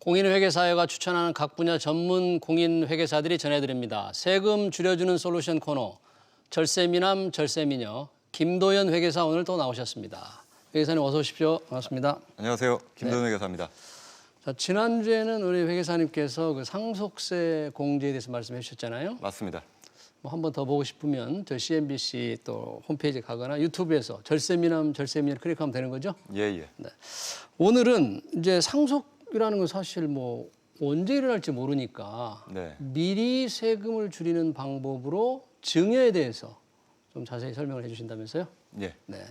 공인회계사회가 추천하는 각 분야 전문 공인회계사들이 전해드립니다. 세금 줄여주는 솔루션 코너 절세미남 절세미녀 김도연 회계사 오늘 또 나오셨습니다. 회계사님 어서 오십시오. 반갑습니다. 안녕하세요. 김도연 회계사입니다. 자, 지난주에는 우리 회계사님께서 그 상속세 공제에 대해서 말씀해 주셨잖아요. 맞습니다. 뭐 한 번 더 보고 싶으면 저 CNBC 또 홈페이지에 가거나 유튜브에서 절세미남 절세미녀 클릭하면 되는 거죠? 예. 네. 오늘은 이제 상속이라는 건 사실 뭐 언제 일어날지 모르니까 네. 미리 세금을 줄이는 방법으로 증여에 대해서 좀 자세히 설명을 해주신다면서요? 예. 네.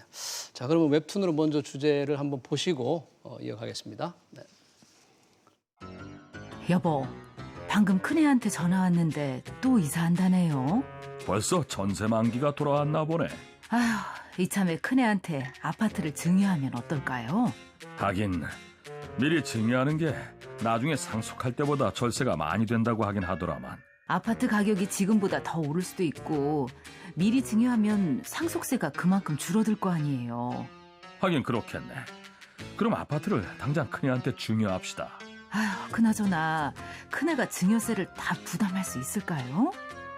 자, 그러면 웹툰으로 먼저 주제를 한번 보시고 이어가겠습니다. 네. 여보, 방금 큰애한테 전화 왔는데 또 이사한다네요. 벌써 전세 만기가 돌아왔나 보네. 아휴, 이참에 큰애한테 아파트를 증여하면 어떨까요? 하긴 미리 증여하는 게 나중에 상속할 때보다 절세가 많이 된다고 하긴 하더라만. 아파트 가격이 지금보다 더 오를 수도 있고 미리 증여하면 상속세가 그만큼 줄어들 거 아니에요. 하긴 그렇겠네. 그럼 아파트를 당장 큰애한테 증여합시다. 아휴, 그나저나 큰애가 증여세를 다 부담할 수 있을까요?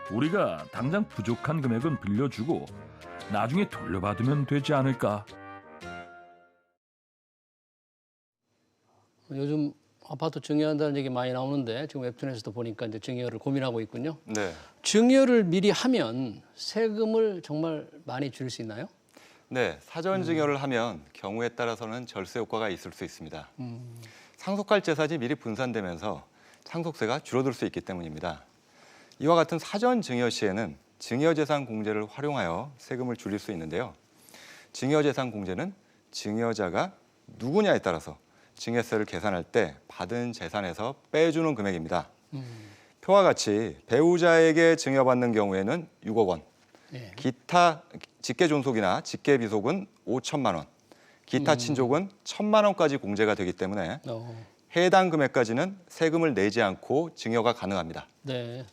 우리가 당장 부족한 금액은 빌려주고 나중에 돌려받으면 되지 않을까? 요즘 아파트 증여한다는 얘기 많이 나오는데 지금 웹툰에서도 보니까 이제 증여를 고민하고 있군요. 네. 증여를 미리 하면 세금을 정말 많이 줄일 수 있나요? 네. 사전 증여를 하면 경우에 따라서는 절세 효과가 있을 수 있습니다. 상속할 재산이 미리 분산되면서 상속세가 줄어들 수 있기 때문입니다. 이와 같은 사전 증여 시에는 증여재산 공제를 활용하여 세금을 줄일 수 있는데요. 증여재산 공제는 증여자가 누구냐에 따라서 증여세를 계산할 때 받은 재산에서 빼주는 금액입니다. 표와 같이 배우자에게 증여받는 경우에는 6억 원, 예. 기타 직계존속이나 직계비속은 5천만 원, 기타 친족은 1,000만 원까지 공제가 되기 때문에 해당 금액까지는 세금을 내지 않고 증여가 가능합니다. 네.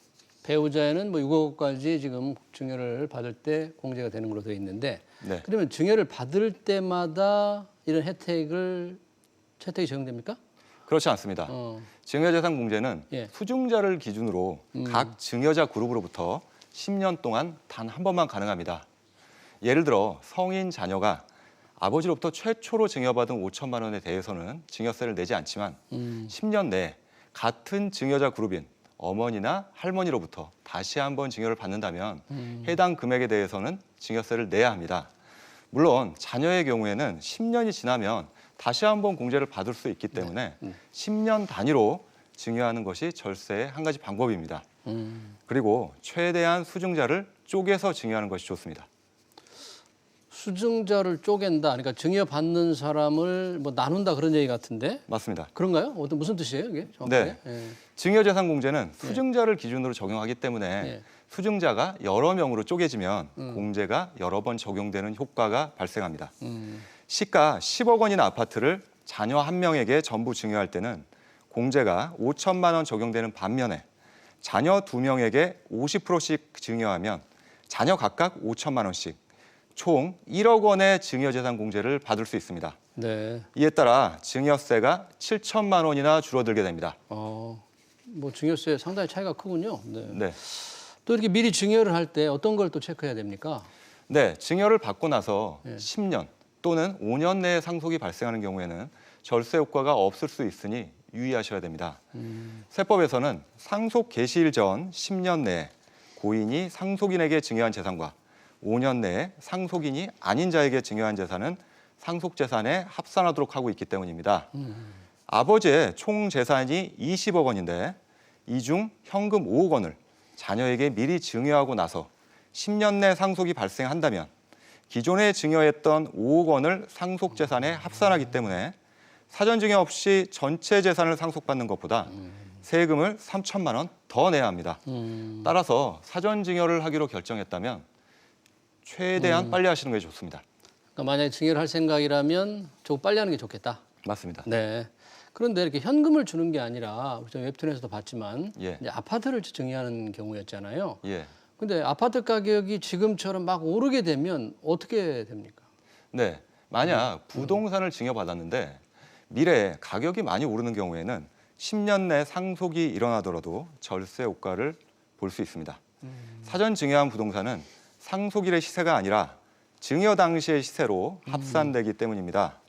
배우자에는 뭐 6억까지 지금 증여를 받을 때 공제가 되는 걸로 되어 있는데 네. 그러면 증여를 받을 때마다 이런 혜택이 적용됩니까? 그렇지 않습니다. 증여재산 공제는 예. 수증자를 기준으로 각 증여자 그룹으로부터 10년 동안 단 한 번만 가능합니다. 예를 들어 성인 자녀가 아버지로부터 최초로 증여받은 5천만 원에 대해서는 증여세를 내지 않지만 10년 내에 같은 증여자 그룹인 어머니나 할머니로부터 다시 한번 증여를 받는다면 해당 금액에 대해서는 증여세를 내야 합니다. 물론 자녀의 경우에는 10년이 지나면 다시 한번 공제를 받을 수 있기 때문에 10년 단위로 증여하는 것이 절세의 한 가지 방법입니다. 그리고 최대한 수증자를 쪼개서 증여하는 것이 좋습니다. 수증자를 쪼갠다. 그러니까 증여받는 사람을 뭐 나눈다 그런 얘기 같은데 맞습니다. 그런가요? 무슨 뜻이에요, 이게? 정확하게? 네. 예. 증여재산 공제는 수증자를 기준으로 적용하기 때문에 예. 수증자가 여러 명으로 쪼개지면 공제가 여러 번 적용되는 효과가 발생합니다. 시가 10억 원이나 아파트를 자녀 한 명에게 전부 증여할 때는 공제가 5천만 원 적용되는 반면에 자녀 두 명에게 50%씩 증여하면 자녀 각각 5천만 원씩 총 1억 원의 증여재산 공제를 받을 수 있습니다. 네. 이에 따라 증여세가 7천만 원이나 줄어들게 됩니다. 뭐 증여세 상당히 차이가 크군요. 네. 네. 또 이렇게 미리 증여를 할 때 어떤 걸 또 체크해야 됩니까? 네, 증여를 받고 나서 10년 또는 5년 내에 상속이 발생하는 경우에는 절세 효과가 없을 수 있으니 유의하셔야 됩니다. 세법에서는 상속 개시일 전 10년 내에 고인이 상속인에게 증여한 재산과 5년 내에 상속인이 아닌 자에게 증여한 재산은 상속재산에 합산하도록 하고 있기 때문입니다. 아버지의 총 재산이 20억 원인데 이 중 현금 5억 원을 자녀에게 미리 증여하고 나서 10년 내 상속이 발생한다면 기존에 증여했던 5억 원을 상속재산에 합산하기 때문에 사전 증여 없이 전체 재산을 상속받는 것보다 세금을 3천만 원 더 내야 합니다. 따라서 사전 증여를 하기로 결정했다면 최대한 빨리 하시는 게 좋습니다. 그러니까 만약에 증여를 할 생각이라면 조금 빨리 하는 게 좋겠다. 맞습니다. 네. 그런데 이렇게 현금을 주는 게 아니라 저희 웹툰에서도 봤지만 예. 이제 아파트를 증여하는 경우였잖아요. 예. 근데 아파트 가격이 지금처럼 막 오르게 되면 어떻게 됩니까? 네, 만약 부동산을 증여받았는데 미래에 가격이 많이 오르는 경우에는 10년 내 상속이 일어나더라도 절세 효과를 볼 수 있습니다. 사전 증여한 부동산은 상속일의 시세가 아니라 증여 당시의 시세로 합산되기 때문입니다.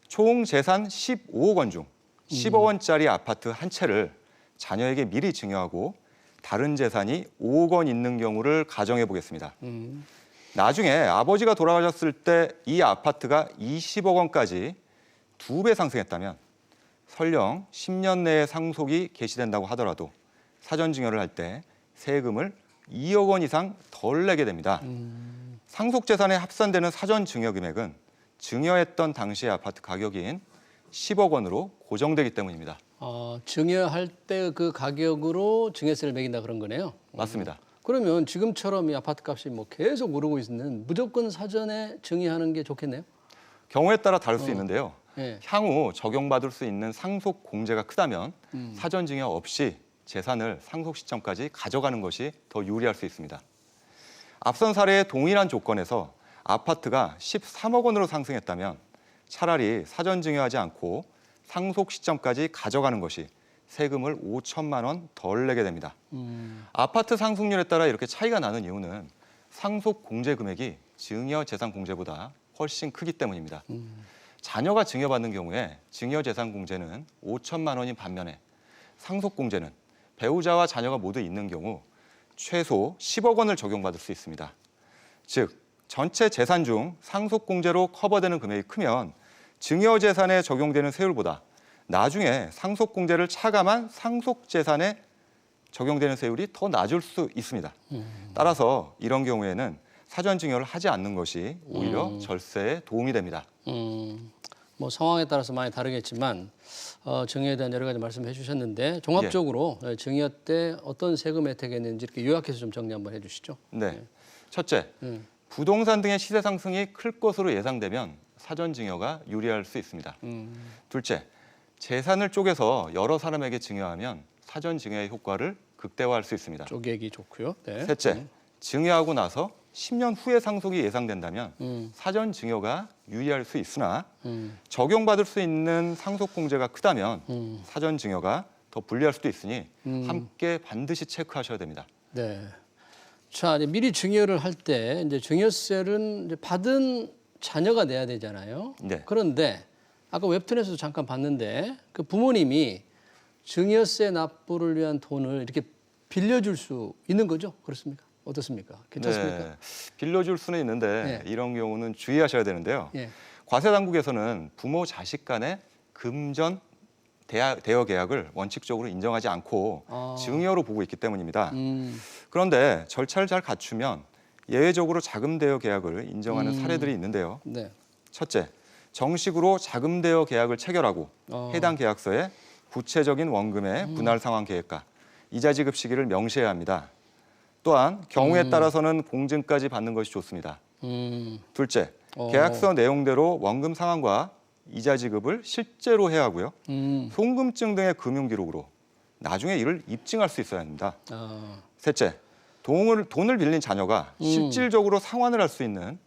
총 재산 15억 원 중 10억 원짜리 아파트 한 채를 자녀에게 미리 증여하고 다른 재산이 5억 원 있는 경우를 가정해 보겠습니다. 나중에 아버지가 돌아가셨을 때 이 아파트가 20억 원까지 2배 상승했다면 설령 10년 내에 상속이 개시된다고 하더라도 사전 증여를 할 때 세금을 2억 원 이상 덜 내게 됩니다. 상속 재산에 합산되는 사전 증여 금액은 증여했던 당시의 아파트 가격인 10억 원으로 고정되기 때문입니다. 증여할 때 그 가격으로 증여세를 매긴다 그런 거네요. 맞습니다. 그러면 지금처럼 이 아파트 값이 뭐 계속 오르고 있는 무조건 사전에 증여하는 게 좋겠네요. 경우에 따라 다를 수 있는데요. 예. 향후 적용받을 수 있는 상속 공제가 크다면 사전 증여 없이 재산을 상속 시점까지 가져가는 것이 더 유리할 수 있습니다. 앞선 사례의 동일한 조건에서 아파트가 13억 원으로 상승했다면 차라리 사전 증여하지 않고 상속 시점까지 가져가는 것이 세금을 5천만 원 덜 내게 됩니다. 아파트 상승률에 따라 이렇게 차이가 나는 이유는 상속 공제 금액이 증여 재산 공제보다 훨씬 크기 때문입니다. 자녀가 증여받는 경우에 증여 재산 공제는 5천만 원인 반면에 상속 공제는 배우자와 자녀가 모두 있는 경우 최소 10억 원을 적용받을 수 있습니다. 즉 전체 재산 중 상속 공제로 커버되는 금액이 크면 증여 재산에 적용되는 세율보다 나중에 상속 공제를 차감한 상속 재산에 적용되는 세율이 더 낮을 수 있습니다. 따라서 이런 경우에는 사전 증여를 하지 않는 것이 오히려 절세에 도움이 됩니다. 뭐 상황에 따라서 많이 다르겠지만 증여에 대한 여러 가지 말씀해 주셨는데 종합적으로 증여 때 어떤 세금 혜택이 있는지 이렇게 요약해서 좀 정리 한번 해주시죠. 네. 첫째, 부동산 등의 시세 상승이 클 것으로 예상되면 사전 증여가 유리할 수 있습니다. 둘째, 재산을 쪼개서 여러 사람에게 증여하면 사전 증여의 효과를 극대화할 수 있습니다. 쪼개기 좋고요. 네. 셋째, 증여하고 나서 10년 후에 상속이 예상된다면 사전 증여가 유리할 수 있으나 적용받을 수 있는 상속 공제가 크다면 사전 증여가 더 불리할 수도 있으니 함께 반드시 체크하셔야 됩니다. 네. 자, 이제 미리 증여를 할 때 이제 증여세를 이제 받은 자녀가 내야 되잖아요. 네. 그런데 아까 웹툰에서도 잠깐 봤는데 그 부모님이 증여세 납부를 위한 돈을 이렇게 빌려줄 수 있는 거죠? 그렇습니까? 어떻습니까? 괜찮습니까? 네, 빌려줄 수는 있는데 이런 경우는 주의하셔야 되는데요. 예. 과세 당국에서는 부모 자식 간의 금전 대여 계약을 원칙적으로 인정하지 않고 증여로 보고 있기 때문입니다. 그런데 절차를 잘 갖추면 예외적으로 자금 대여 계약을 인정하는 사례들이 있는데요. 네. 첫째, 정식으로 자금 대여 계약을 체결하고 해당 계약서에 구체적인 원금의 분할 상환 계획과 이자 지급 시기를 명시해야 합니다. 또한 경우에 따라서는 공증까지 받는 것이 좋습니다. 둘째, 계약서 내용대로 원금 상환과 이자 지급을 실제로 해야 하고요. 송금증 등의 금융 기록으로 나중에 이를 입증할 수 있어야 합니다. 셋째, 돈을 빌린 자녀가 실질적으로 상환을 할 수 있는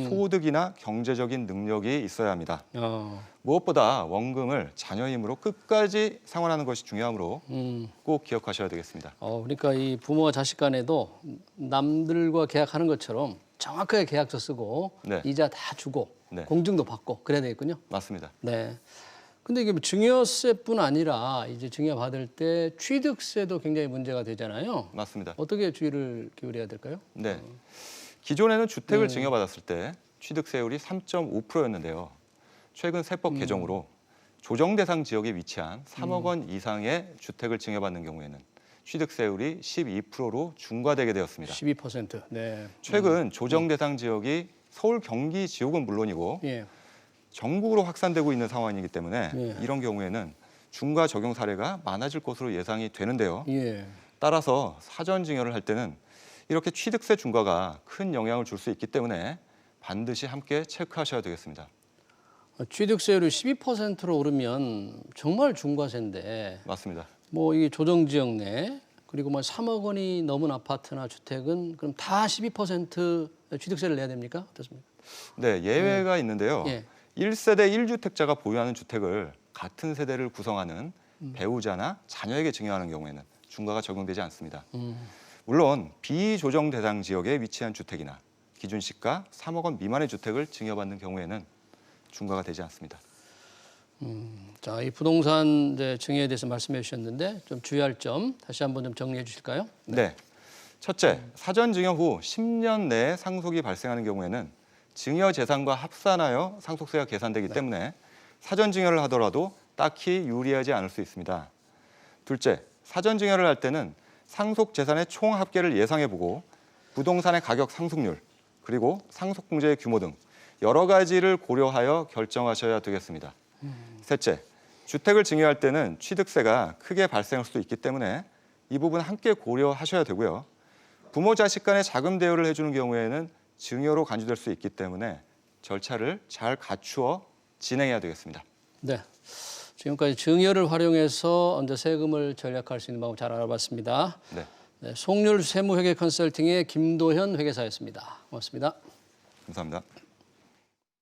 소득이나 경제적인 능력이 있어야 합니다. 무엇보다 원금을 자녀 힘으로 끝까지 상환하는 것이 중요하므로 꼭 기억하셔야 되겠습니다. 그러니까 이 부모와 자식 간에도 남들과 계약하는 것처럼 정확하게 계약서 쓰고 네. 이자 다 주고 네. 공증도 받고 그래야 되겠군요. 맞습니다. 네. 근데 이게 뭐 증여세뿐 아니라 이제 증여 받을 때 취득세도 굉장히 문제가 되잖아요. 맞습니다. 어떻게 주의를 기울여야 될까요? 네. 기존에는 주택을 증여받았을 때 취득세율이 3.5%였는데요. 최근 세법 개정으로 조정 대상 지역에 위치한 3억 원 이상의 주택을 증여받는 경우에는 취득세율이 12%로 중과되게 되었습니다. 12%. 네. 최근 조정 대상 지역이 서울, 경기 지역은 물론이고 예. 전국으로 확산되고 있는 상황이기 때문에 예. 이런 경우에는 중과 적용 사례가 많아질 것으로 예상이 되는데요. 예. 따라서 사전 증여를 할 때는 이렇게 취득세 중과가 큰 영향을 줄 수 있기 때문에 반드시 함께 체크하셔야 되겠습니다. 취득세율이 12%로 오르면 정말 중과세인데 맞습니다. 뭐 이 조정 지역 내 그리고 뭐 3억 원이 넘은 아파트나 주택은 그럼 다 12% 취득세를 내야 됩니까? 어떻습니까? 네, 예외가 있는데요. 예. 1세대 1주택자가 보유하는 주택을 같은 세대를 구성하는 배우자나 자녀에게 증여하는 경우에는 중과가 적용되지 않습니다. 물론 비조정 대상 지역에 위치한 주택이나 기준시가 3억 원 미만의 주택을 증여받는 경우에는 중과가 되지 않습니다. 자, 이 부동산 이제 증여에 대해서 말씀해 주셨는데 좀 주의할 점 다시 한번 좀 정리해 주실까요? 네. 첫째, 사전 증여 후 10년 내에 상속이 발생하는 경우에는 증여 재산과 합산하여 상속세가 계산되기 때문에 사전 증여를 하더라도 딱히 유리하지 않을 수 있습니다. 둘째, 사전 증여를 할 때는 상속 재산의 총 합계를 예상해 보고 부동산의 가격 상승률 그리고 상속 공제의 규모 등 여러 가지를 고려하여 결정하셔야 되겠습니다. 셋째, 주택을 증여할 때는 취득세가 크게 발생할 수도 있기 때문에 이 부분 함께 고려하셔야 되고요. 부모 자식 간의 자금 대여를 해주는 경우에는 증여로 간주될 수 있기 때문에 절차를 잘 갖추어 진행해야 되겠습니다. 네. 지금까지 증여를 활용해서 이제 세금을 절약할 수 있는 방법 잘 알아봤습니다. 네. 네, 송률 세무회계 컨설팅의 김도현 회계사였습니다. 고맙습니다. 감사합니다.